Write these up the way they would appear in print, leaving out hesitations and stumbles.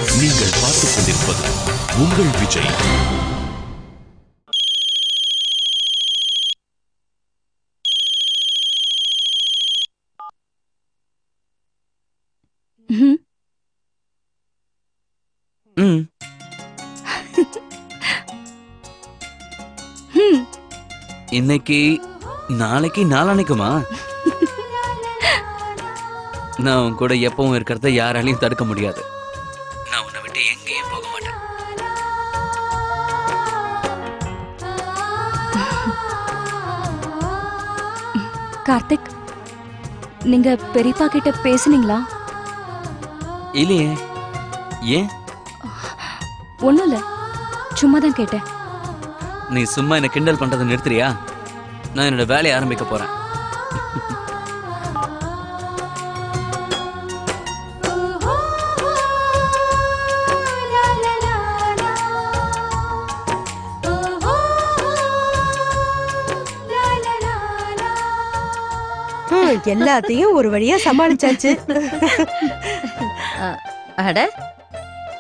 நீங்கள் பார்த்துக் கொண்டிருப்பது உங்கள் விஜய். இன்னைக்கு நாளைக்கு நாளானைக்குமா? நான் உன் கூட எப்பவும் இருக்கிறத யாராலையும் தடுக்க முடியாது. நான் உன்னை விட்டு எங்கேயும் போக மாட்டேன். கார்த்திக், நீங்க பெரியப்பா கிட்ட பேசுனீங்களா? இல்லையே. ஏன்? ஒண்ணும் இல்ல, சும்மா தான் கேட்டேன். நீ சும்மா என்ன கிண்டல் பண்றதை நிறுத்துறியா? நான் என்னோட வேலையை ஆரம்பிக்க போறேன். எல்லாத்தையும் ஒரு வழியா சமாளிச்சாச்சு. அட,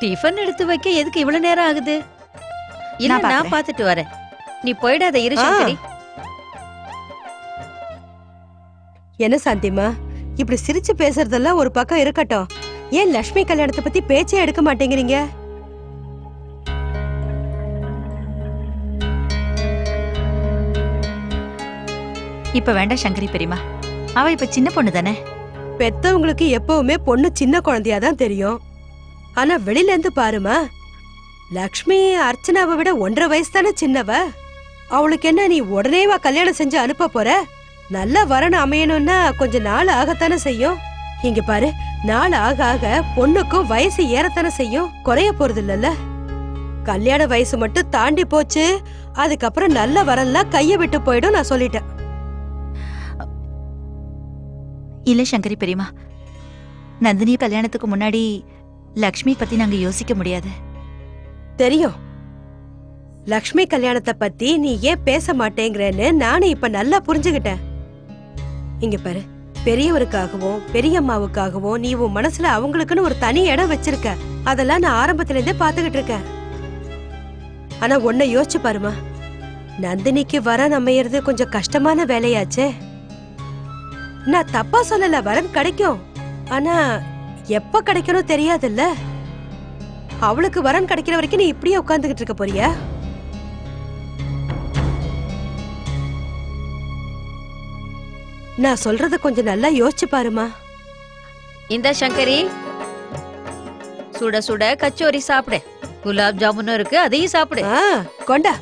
டிஃபன் எடுத்து வைக்க எதுக்கு இவ்வளவு நேரம் ஆகுது? இல்ல, நான் பாத்துட்டு வரேன். நீ போயிடாத, இரு சங்கரி. என்ன சாந்திமா, இப்படி சிரிச்சு பேசுறதெல்லாம் ஒரு பக்கம் இருக்கட்டும், ஏன் லட்சுமி கல்யாணத்தை பத்தி பேச்சே எடுக்க மாட்டேங்கிறீங்க? இப்ப வேண்டாம் சங்கரி பெரியமா, அவ இப்ப சின்ன பொண்ணு தானே. பெத்தவங்களுக்கு எப்பவுமே பொண்ணு சின்ன குழந்தையாதான் தெரியும். ஆனா வெளியில இருந்து பாருமா, லக்ஷ்மி அர்ச்சனாவை விட 1.5 வயசு தானே சின்னவ. அவளுக்கு என்ன நீ உடனேவா கல்யாணம் செஞ்சு அனுப்ப போற? நல்ல வரணும் அமையணும்னா கொஞ்சம் நாள் ஆகத்தானே செய்யும். இங்க பாரு, நாள் ஆக ஆக பொண்ணுக்கும் வயசு ஏறத்தானே செய்யும், குறைய போறது இல்லல்ல. கல்யாண வயசு மட்டும் தாண்டி போச்சு, அதுக்கப்புறம் நல்ல வரலாம் கைய விட்டு போயிடும், நான் சொல்லிட்டேன். இல்ல சங்கரி பெரியமா, நந்தினி கல்யாணத்துக்கு முன்னாடி லக்ஷ்மி பத்தி நாங்க யோசிக்க முடியாது. தெரியும், லக்ஷ்மி கல்யாணத்தை பத்தி நீ ஏன் பேச மாட்டேங்கிறன்னு நானும் இப்ப நல்லா புரிஞ்சுகிட்டேன். இங்க பாரு, பெரியவருக்காகவும் பெரியம்மாவுக்காகவும் நீ உன் மனசுல அவங்களுக்குன்னு ஒரு தனி இடம் வச்சிருக்க. அதெல்லாம் நான் ஆரம்பத்துல இருந்தே பாத்துக்கிட்டு இருக்கேன். ஆனா ஒன்ன யோசிச்சு பாருமா, நந்தினிக்கு வரன் அமையறது கொஞ்சம் கஷ்டமான வேலையாச்சே. நான் தப்பா சொல்லல, வரன் கிடைக்கும். ஆனா எப்ப கிடைக்கணும் தெரியாதுல்ல. அவளுக்கு வரன் கிடைக்கிற வரைக்கும் நீ இப்படியே உட்கார்ந்துகிட்டு இருக்க போறியா? நான் சொல்றத கொஞ்சம் நல்லா யோசிச்சு பாருமா. இந்த சங்கரி, சுட சுட கச்சோரி சாப்பிடு. குலாப் ஜாமுனும் இருக்கு, அதையும் சாப்பிடு. கொண்டா,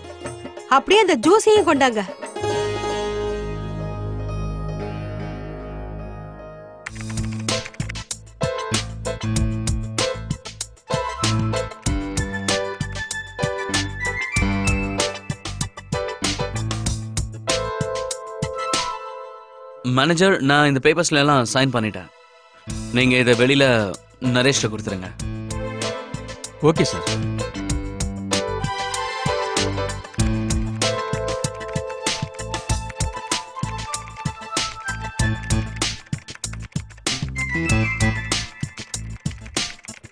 அப்படியே அந்த ஜூஸையும் கொண்டாங்க. மேனேஜர், நான் இந்த பேப்பர்ஸ்ல எல்லாம் சைன் பண்ணிட்டேன். நீங்க இதை வெளியில நரேஷ்ட கொடுத்துருங்க. Okay sir.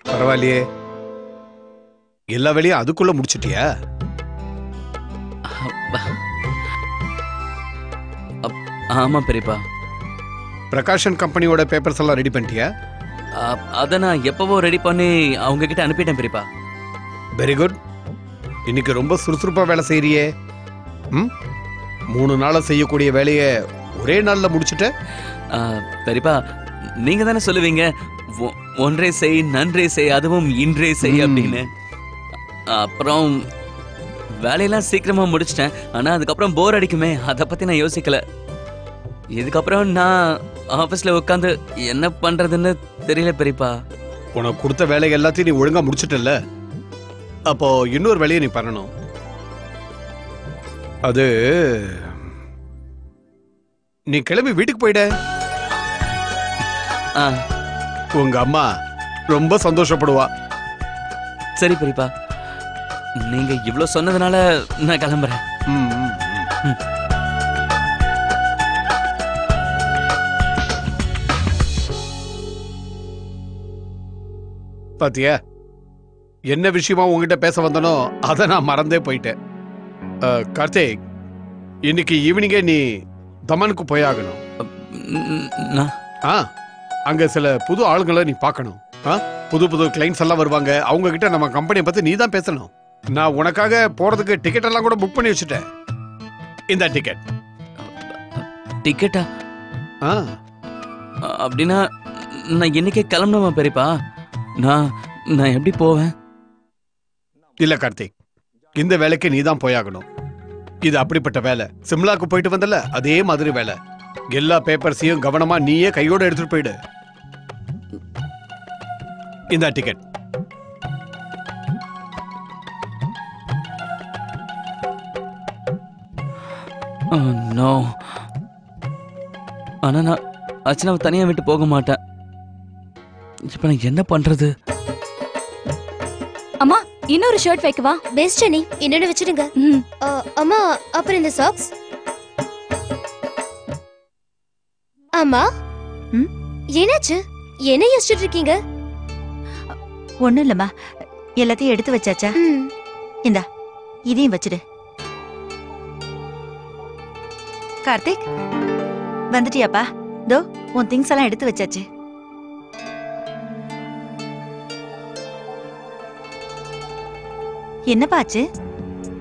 பரவாயில்லையே, எல்லா வேலையும் அதுக்குள்ள முடிச்சிட்டியா? ஆமா பெரியப்பா. பிரகாஷன் கம்பெனியோட பேப்பர்ஸ் எல்லாம் ரெடி பண்ணிட்டியா? அத நான் எப்பவோ ரெடி பண்ணி அவங்க கிட்ட அனுப்பிட்டேன் பெரியப்பா. Very good. இன்னைக்கு ரொம்ப சுறுசுறுப்பா வேலை செய்யறியே. 3 நாளா செய்யக்கூடிய வேலையை ஒரே நாள்ல முடிச்சிட்ட. பெரியப்பா, நீங்க தானே சொல்லுவீங்க ஒன்றே செய் நன்றே செய், அதுவும் இன்றே செய் அப்படின்னு. அப்புறம் வேலையெல்லாம் சீக்கிரமா முடிச்சிட்டேன். ஆனா அதுக்கப்புறம் போர் அடிக்குமே, அதை பத்தி நான் யோசிக்கல. இதுக்கப்புறம் நான் ஆபீஸ்ல உட்காந்து என்ன பண்றதுன்னு தெரியல பெரியப்பா. உனக்கு கொடுத்த வேலை எல்லாத்தையும் நீ ஒழுங்கா முடிச்சிட்டல, அப்போ இன்னொரு வேலையை நீ பண்ணணும். அது நீ கிளம்பி வீட்டுக்கு போயிட. உங்க அம்மா ரொம்ப சந்தோஷப்படுவா. சரி பெரியப்பா, நீங்க இவ்வளவு சொன்னதுனால நான் கிளம்புறேன். பாத்தியா, என்ன விஷயமா உங்ககிட்ட பேச வந்தனோ அதை நான் மறந்தே போயிட்டேன். கார்த்திக், இன்னைக்கு ஈவினிங்கே நீ தமனுக்கு போயாகணும். அங்க சில புது ஆளுங்களை நீ பார்க்கணும். புது புது கிளைண்ட்ஸ் எல்லாம் வருவாங்க. அவங்க கிட்ட நம்ம கம்பெனியை பத்தி நீ தான் பேசணும். நான் உனக்காக போறதுக்கு டிக்கெட் எல்லாம் கூட புக் பண்ணி வச்சுட்டேன். இந்த டிக்கெட். டிக்கெட்டா? அப்படின்னா நான் இன்னைக்கே கிளம்பணுமா பெரியப்பா? நான் எப்படி போவேன்? இல்ல கார்த்திக், இந்த வேலைக்கு நீ தான் போயாகணும். இது அப்படிப்பட்ட வேலை. சிம்லாக்கு போயிட்டு வந்தல, அதே மாதிரி வேலை. எல்லா பேப்பர்ஸையும் கவனமா நீயே கையோட எடுத்துட்டு போயிடு. இந்த டிக்கெட். நோ, ஆனா நான் அர்ச்சனாவை தனியா விட்டு போக மாட்டேன். இப்ப நான் என்ன பண்றது? அம்மா, இன்னொரு ஷர்ட் வைக்கவா? பெஸ்ட் அனி, இன்னொன்னு வச்சிடுங்க. அம்மா, அப்புறம் இந்த சாக்ஸ். அம்மா, என்னாச்சு? என்ன யோசிச்சுட்டு இருக்கீங்க? ஒண்ணும் இல்லம்மா, எல்லாத்தையும் எடுத்து வச்சாச்சா? இந்தா, இதையும் வச்சிடு. கார்த்திக், வந்துட்டியாப்பா? தோ உன் திங்ஸ் எல்லாம் எடுத்து வச்சாச்சு. என்னப்பா ஆச்சு?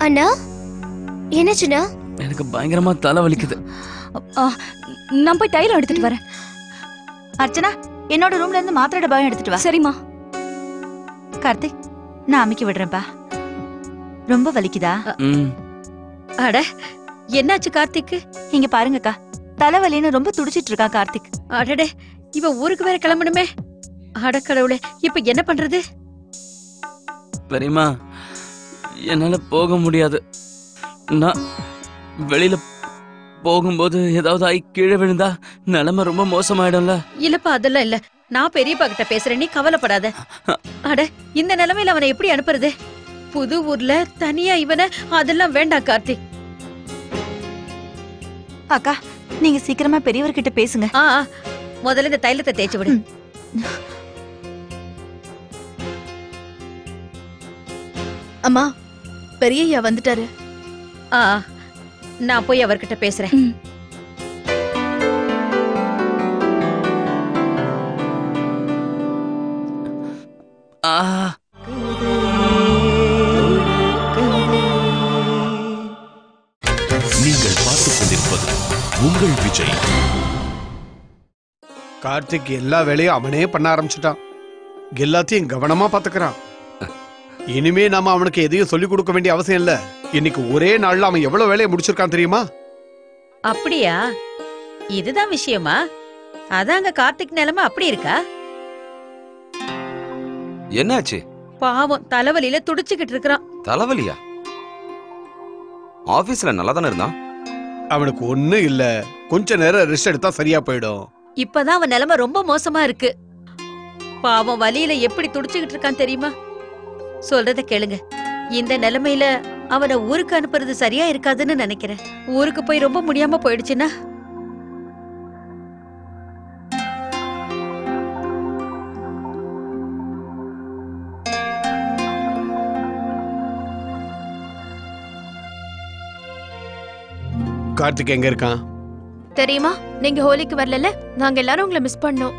அண்ணா, என்னாச்சுண்ணா? எனக்கு பயங்கரமா தலை வலிக்குது. நான் போய் டைலம் எடுத்துட்டு வரேன். அர்ச்சனா, என்னோட ரூம்ல இருந்து மாத்திரை டப்பாவும் எடுத்துட்டு வா. சரிம்மா. கார்த்திக், நான் அமுக்கி விடுறேன்ப்பா. ரொம்ப வலிக்குதா? அட, என்னாச்சு கார்த்திக்? இங்க பாருங்கக்கா, தலைவலின்னு ரொம்ப துடிச்சிட்டு இருக்கா கார்த்திக். அடடே, இவ ஊருக்கு வேற கிளம்பணுமே. அடக்கடவுளே, இப்ப என்ன பண்றது? பெரியம்மா, என்னால போக முடியாது. நான் வெளியில போகும்போது ஏதாவது ஆகி கீழே விழுந்தா நிலைமை ரொம்ப மோசமாயிடும்ல. இல்லப்பா, அதெல்லாம் இல்ல. நான் பெரியப்பா கிட்ட பேசுறேன், நீ கவலைப்படாத. அட, இந்த நிலைமையில அவனை எப்படி அனுப்புறது? புது ஊர்ல தனியா இவனை, அதெல்லாம் வேண்டாம் கார்த்திக். அக்கா, நீங்க சீக்கிரமா பெரியவர்கிட்ட பேசுங்க. முதல்ல இந்த தைலத்தை தேய்ச்சி விடு. அம்மா, பெரியய்யா வந்துட்டாரு. நான் போய் அவர்கிட்ட பேசுறேன். நீங்கள் பார்த்துக் கொண்டிருப்பது உங்கள் விஜய். கார்த்திக் எல்லா வேலையும் அவனே பண்ண ஆரம்பிச்சுட்டான். எல்லாத்தையும் கவனமா பாத்துக்கிறான். இனிமே நாம அவனுக்கு எதையும் சொல்லிக் கொடுக்க வேண்டிய அவசியம் இல்ல. இன்னைக்கு ஒரே நாள்ல அவன் எவ்வளவு வேலையை முடிச்சிருக்கான் தெரியுமா? அப்படியா? இதுதான் விஷயமா? அதாங்க கார்த்திக் நிலைமை அப்படி இருக்கா? என்னாச்சு? பாவம், தலைவலியில துடிச்சுக்கிட்டு இருக்கான். தலைவலியா? ஆபீஸ்ல நல்லா தானே இருந்தான். அவனுக்கு ஒண்ணு இல்ல, கொஞ்ச நேரம் ரெஸ்ட் எடுத்தா சரியா போயிடும். இப்பதான் அவன் நிலைமை ரொம்ப மோசமா இருக்கு. பாவம், வலியில எப்படி துடிச்சுக்கிட்டு இருக்கான் தெரியுமா? சொல்றத கேளுங்க. இந்த நிலைமையில அவனை ஊருக்கு அனுப்புறது சரியா இருக்காதுன்னு நினைக்கிறேன். ஊருக்கு போய் ரொம்ப முடியாம போயிடுச்சுன்னா கார்த்திக் எங்க இருக்கான் தெரியுமா? நீங்க ஹோலிக்கு வரல, நாங்க எல்லாரும் உங்களை மிஸ் பண்ணோம்.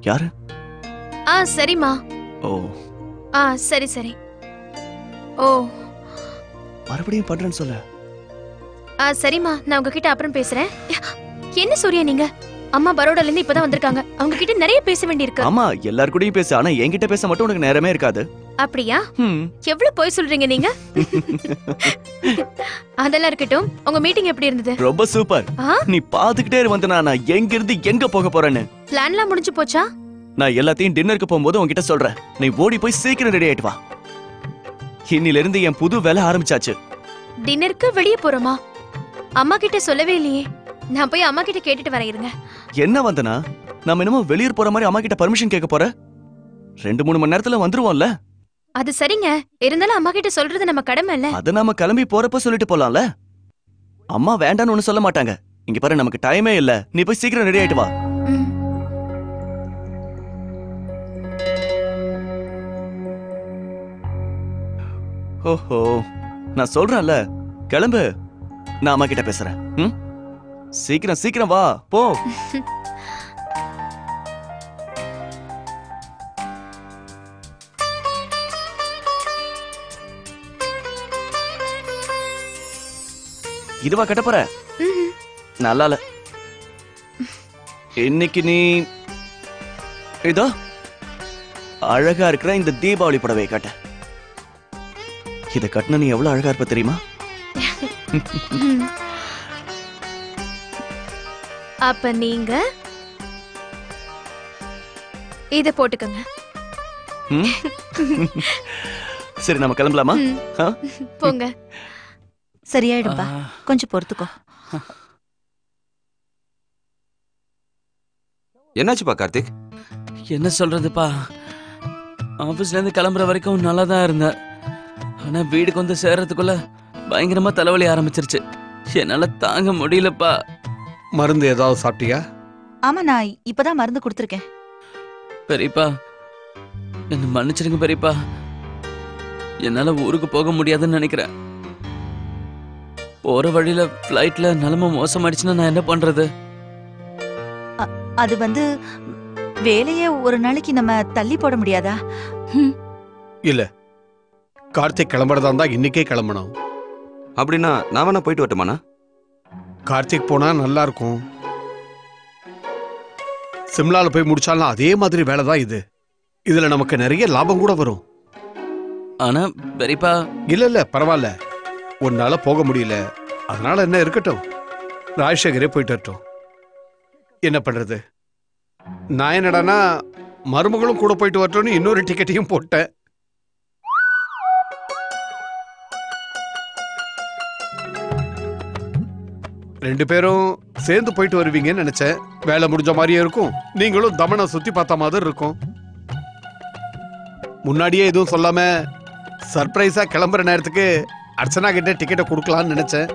யாரு? சரிம்மா. ஓ, சரி சரி. ஓ, மறுபடியும் பண்றேன்னு சொல்ல. சரிம்மா, நான் உங்ககிட்ட அப்புறம் பேசுறேன். என்ன சூர்யா நீங்க? அம்மா பரோடால இருந்து இப்பதான் வந்திருக்காங்க. அவங்க கிட்ட நிறைய பேச வேண்டியிருக்கு. ஆமா, எல்லார் கூடயும் பேச, ஆனா என்கிட்ட பேச மட்டும் உனக்கு நேரமே இருக்காது. அப்படியா? எவ்வளவு போய் சொல்றீங்க நீங்க? அதெல்லாம் இருக்கட்டும், உங்க மீட்டிங் எப்படி இருந்தது? ரொம்ப சூப்பர். நீ பாத்துக்கிட்டே வந்தனா நான் எங்க இருந்து எங்க போக போறேன்னு. பிளான்லாம் முடிஞ்சு போச்சா? நான் எல்லாத்தையும் டின்னருக்கு போகும்போது உன்கிட்ட சொல்றேன். நீ ஓடி போய் சீக்கிரம் ரெடி ஆயிட்டு வா. இன்னில இருந்து என் புது வேலை ஆரம்பிச்சாச்சு. டின்னருக்கு வெளியே போறோமா? அம்மா கிட்ட சொல்லவே இல்லையே. நான் போய் அம்மா கிட்ட கேட்டுட்டு வரேன், இருங்க. என்ன வந்தனா? நாம என்னமோ வெளியூர் போற மாதிரி அம்மா கிட்ட பர்மிஷன் கேட்க போற? 2-3 மணி நேரத்துல வந்துருவோம்ல. அது சரிங்க, இருந்தாலும் அம்மா கிட்ட சொல்றது நம்ம கடமை இல்ல? அத நாம கிளம்பி போறப்ப சொல்லிட்டு போலாம்ல. அம்மா வேண்டான்னு ஒண்ணு சொல்ல மாட்டாங்க. இங்க பாரு, நமக்கு டைமே இல்ல. நீ போய் சீக்கிரம் ரெடி ஆயிட்டு வா. ஓஹோ, நான் சொல்றேன்ல, கிளம்பு. நான் அம்மா கிட்ட பேசுறேன். ம்? சீக்கிரம் சீக்கிரம் வா, போ. இதுவா கட்ட போற? நல்லா இல்ல. இன்னைக்கு நீ இதோ அழகா இருக்கிற இந்த தீபாவளி புடவை கட்ட. இத கட்டின நீ எவ்வளவு அழகா இருப்ப தெரியுமா? அப்ப நீங்க இத போட்டுக்கங்க. ம்? சரி, நம்ம கிளம்பலாமா? ஆ? போங்க. சரியாயிடும்பா, கொஞ்சம் பொறுத்துக்கோ. என்னாச்சுப்பா கார்த்திக்? என்ன சொல்றதுப்பா, ஆபீஸ்ல இருந்து கிளம்புற வரைக்கும் நல்லா தான் இருந்தேன். ஆனா வீட்டுக்கு வந்து சேர்றதுக்குள்ள பயங்கரமா தலைவலி ஆரம்பிச்சிருச்சு. என்னால தாங்க முடியலப்பா. மருந்து ஏதாவது சாப்பிட்டியா? ஆமா, நான் இப்பதான் மருந்து கொடுத்துருக்கேன். பெரியப்பா, என்ன மன்னிச்சிருங்க பெரியப்பா. என்னால ஊருக்கு போக முடியாதுன்னு நினைக்கிறேன். போற வழியில பிளைட்ல நிலைமை மோசமாயிடுச்சுன்னா நான் என்ன பண்றது? அது வேலையே ஒரு நாளைக்கு நம்ம தள்ளி போட முடியாதா? இல்ல, கார்த்திக் கிளம்புறதா இருந்தா இன்னைக்கே கிளம்பணும். அப்படின்னா நான் வேணா போயிட்டு வரட்டுமாண்ணா? கார்த்திக் போனா நல்லா இருக்கும். சிம்லால போய் முடிச்சாலும் அதே மாதிரி வேலை தான் இது. இதுல நமக்கு நிறைய லாபம் கூட வரும். ஆனா பெரியப்பா, இல்ல பரவாயில்ல, உன்னால போக முடியல, அதனால என்ன இருக்கட்டும். ராஜசேகரே போயிட்டு வரட்டும். என்ன பண்றது? நான் என்னடானா மருமகளும் கூட போயிட்டு வரட்டும்னு இன்னொரு டிக்கெட்டையும் போட்டேன். ரெண்டு பேரும் சேர்ந்து போயிட்டு வருவீங்கன்னு நினைச்சேன். வேலை முடிஞ்ச மாதிரியே இருக்கும், நீங்களும் தமனை சுத்தி பார்த்த மாதிரி இருக்கும். முன்னாடியே எதுவும் சொல்லாம சர்ப்ரைஸா கிளம்புற நேரத்துக்கு அர்ச்சனா கிட்ட டிக்கெட்டை கொடுக்கலாம்னு நினைச்சேன்.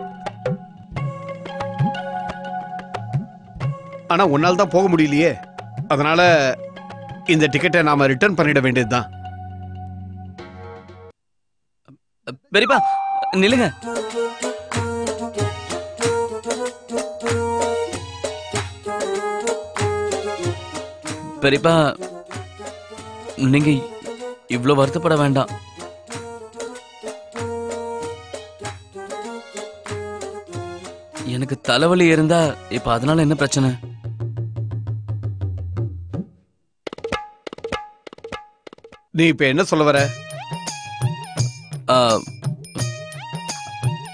ஆனா உன்னால தான் போக முடியலையே, அதனால இந்த டிக்கெட்டை நாம ரிட்டர்ன் பண்ணிட வேண்டியதுதான். பெரியப்பா நில்லுங்க. பெரியப்பா, நீங்க இவ்வளவு வருத்தப்பட வேண்டாம். எனக்கு தலைவலி இருந்தா இப்ப அதனால என்ன பிரச்சனை? நீ இப்ப என்ன சொல்ல வர?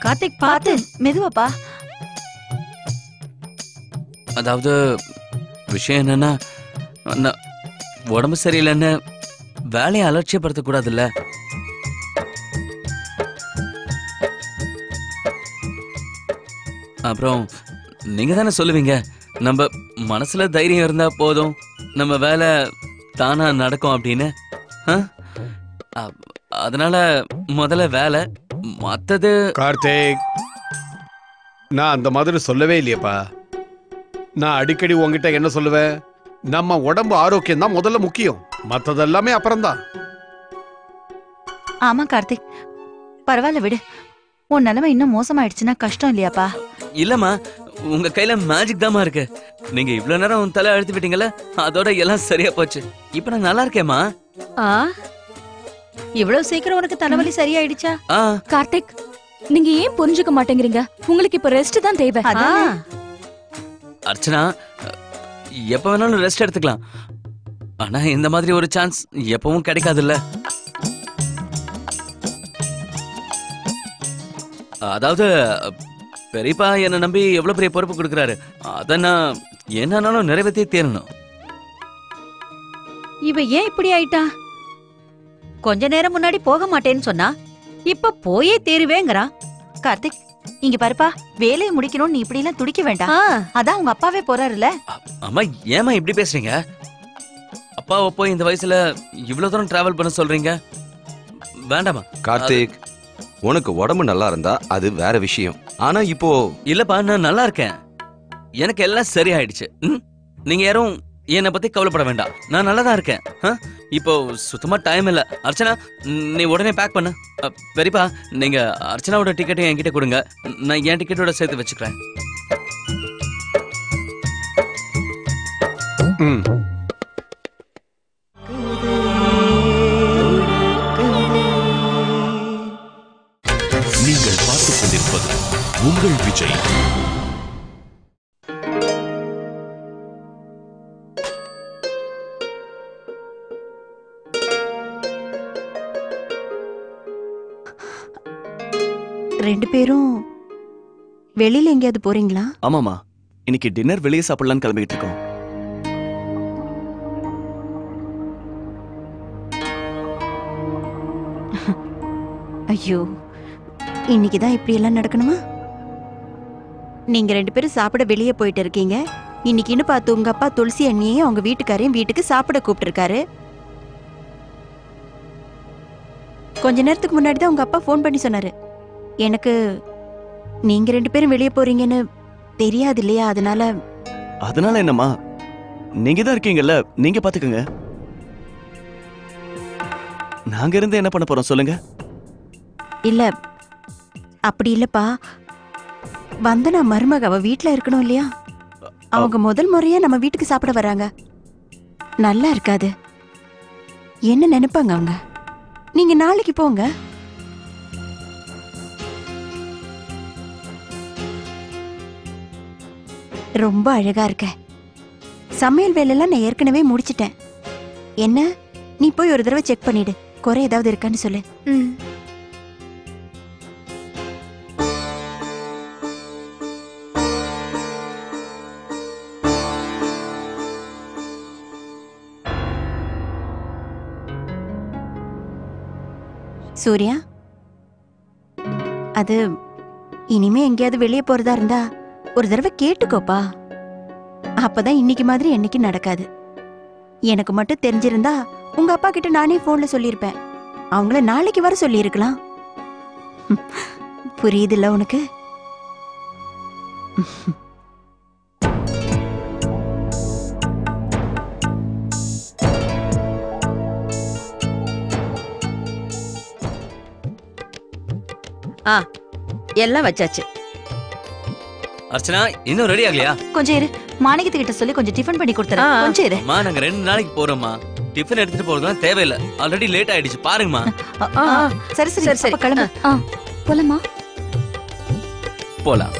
கார்த்திக், பார்த்து மெதுவாப்பா. அதாவது விஷயம் என்னன்னா, நான் உடம்பு சரியில்லைன்னு வேலையை அலட்சியப்படுத்த கூடாதுல்ல. அப்புறம் நீங்க தானே சொல்லுவீங்க, நம்ம மனசுல தைரியம் இருந்தா போதும், நம்ம வேலை தானா நடக்கும் அப்படின்னு. அதனால முதல்ல வேலை, மத்தது. கார்த்திக், நான் அந்த மாதிரி சொல்லவே இல்லையப்பா. நான் அடிக்கடி உங்ககிட்ட என்ன சொல்லுவேன், நம்ம உடம்பு ஆரோக்கியம் தான் முதல்ல முக்கியம், மத்ததெல்லாமே அப்புறம்தான். ஆமா கார்த்திக், பரவாயில்ல விடு. உன் நிலைமை இன்னும் மோசமாயிடுச்சுன்னா கஷ்டம் இல்லையாப்பா? இல்லம்மா, உங்க கையில மேஜிக் தாமா இருக்கு. நீங்க இவ்வளவு நேரம் தலை அழுத்தி விட்டீங்கல்ல, அதோட எல்லாம் சரியா போச்சு. இப்ப நான் நல்லா இருக்கேம்மா. இவ்வளவு சீக்கிரம் உனக்கு தலைவலி சரியாயிடுச்சா? கார்த்திக், நீங்க ஏன் புரிஞ்சுக்க மாட்டேங்கிறீங்க? உங்களுக்கு இப்ப ரெஸ்ட் தான் தேவை. அர்ச்சனா, எப்ப வேணாலும் ரெஸ்ட் எடுத்துக்கலாம். ஆனா இந்த மாதிரி ஒரு சான்ஸ் எப்பவும் கிடைக்காதுல்ல. அதாவது பெரியப்பா என்ன நம்பி எவ்வளவு பெரிய பொறுப்பு கொடுக்கறாரு, அத நான் என்னன்னாலும் நிறைவேற்றி தீரணும். இவ ஏன் இப்படி ஆயிட்டா? கொஞ்ச நேரம் முன்னாடி போக மாட்டேன்னு சொன்னா, இப்ப போயே தேருவேங்கறான். கார்த்திக், இங்க பாருப்பா, வேலையை முடிக்கணும், நீ இப்படி எல்லாம் துடிக்க வேண்டாம். அதான் உங்க அப்பாவே போறாருல. அம்மா, ஏமா இப்படி பேசுறீங்க? அப்பாவை போய் இந்த வயசுல இவ்வளவு தூரம் டிராவல் பண்ண சொல்றீங்க, வேண்டாமா? கார்த்திக், உனக்கு உடம்பு நல்லா இருந்தா அது வேற விஷயம். ஆனா இப்போ இல்லப்பா, நான் நல்லா இருக்கேன், எனக்கு எல்லாம் சரியாயிடுச்சு. நீங்க யாரும் என்னை பத்தி கவலைப்பட வேண்டாம், நான் நல்லா தான் இருக்கேன். இப்போ சுத்தமா டைம் இல்ல. அர்ச்சனா, நீ உடனே பேக் பண்ணு. பெரியப்பா, நீங்க அர்ச்சனாவோட டிக்கெட்டை என்கிட்ட கொடுங்க, நான் என் டிக்கெட்டோட சேர்த்து வச்சுக்கிறேன். நீங்கள் பார்த்துக் கொண்டிருப்பது உங்கள் விஜய். ரெண்டு பேரும் வெளியில எங்கேயாவது போறீங்களா? ஆமாமா, இன்னைக்கு டின்னர் வெளியே சாப்பிடலாம்னு கிளம்பிட்டு இருக்கோம். ஐயோ, இன்னைக்கு தான் இப்படி எல்லாம் நடக்கணுமா? நீங்க ரெண்டு பேரும் சாப்பிட வெளியே போயிட்டு இருக்கீங்க. இன்னைக்குன்னு பார்த்து உங்க அப்பா துளசி அண்ணியையும் அவங்க வீட்டுக்காரையும் வீட்டுக்கு சாப்பிட கூப்பிட்டுருக்காரு. கொஞ்ச நேரத்துக்கு முன்னாடி தான் உங்க அப்பா ஃபோன் பண்ணி சொன்னாரு. எனக்கு நீங்க ரெண்டு பேரும் வெளியே போறீங்கன்னு தெரியாது இல்லையா, அதனால என்னம்மா, நீங்க தான் இருக்கீங்கல்ல, நீங்க பாத்துக்கங்க. நாங்க இருந்து என்ன பண்ண போறோம் சொல்லுங்க? இல்ல, அப்படி இல்லப்பா. வந்தனா மருமக அவ வீட்டுல இருக்கணும் இல்லையா? அவங்க முதல் முறையா நம்ம வீட்டுக்கு சாப்பிட வராங்க. நல்லா இருக்காது. என்ன நினைப்பாங்க அவங்க? நீங்க நாளைக்கு போங்க. ரொம்ப அழகா இருக்க. சமையல் வேலையெல்லாம் நான் ஏற்கனவே முடிச்சிட்டேன். என்ன, நீ போய் ஒரு தடவை செக் பண்ணிடு, குறை ஏதாவது இருக்கான்னு சொல்லு. சூர்யா, அது இனிமே எங்கேயாவது வெளியே போறதா இருந்தா ஒரு தடவை கேட்டுக்கோப்பா. அப்பதான் இன்னைக்கு மாதிரி என்னைக்கு நடக்காது. எனக்கு மட்டும் தெரிஞ்சிருந்தா உங்க அப்பா கிட்ட நானே போன்ல சொல்லியிருப்பேன். அவங்கள நாளைக்கு வர சொல்லியிருக்கலாம். புரியுதுல்ல உனக்கு? எல்லாம் வச்சாச்சு. அர்ச்சனா, இன்னும் ரெடி ஆகலையா? கொஞ்சம் இரு, மாணிக்கத்துக்கிட்ட சொல்லி கொஞ்சம் டிஃபன் பண்ணி கொடுத்துறேன். கொஞ்சம் இரு. அம்மா, நாங்க 2 நாளைக்கு போறோம்மா. டிஃபன் எடுத்துட்டு போறதுலாம் தேவையில்லை, ஆல்ரெடி லேட் ஆயிடுச்சு பாருங்கம்மா. சரி சரி சரி, கிளம்பு. போலாமா? போலாம்.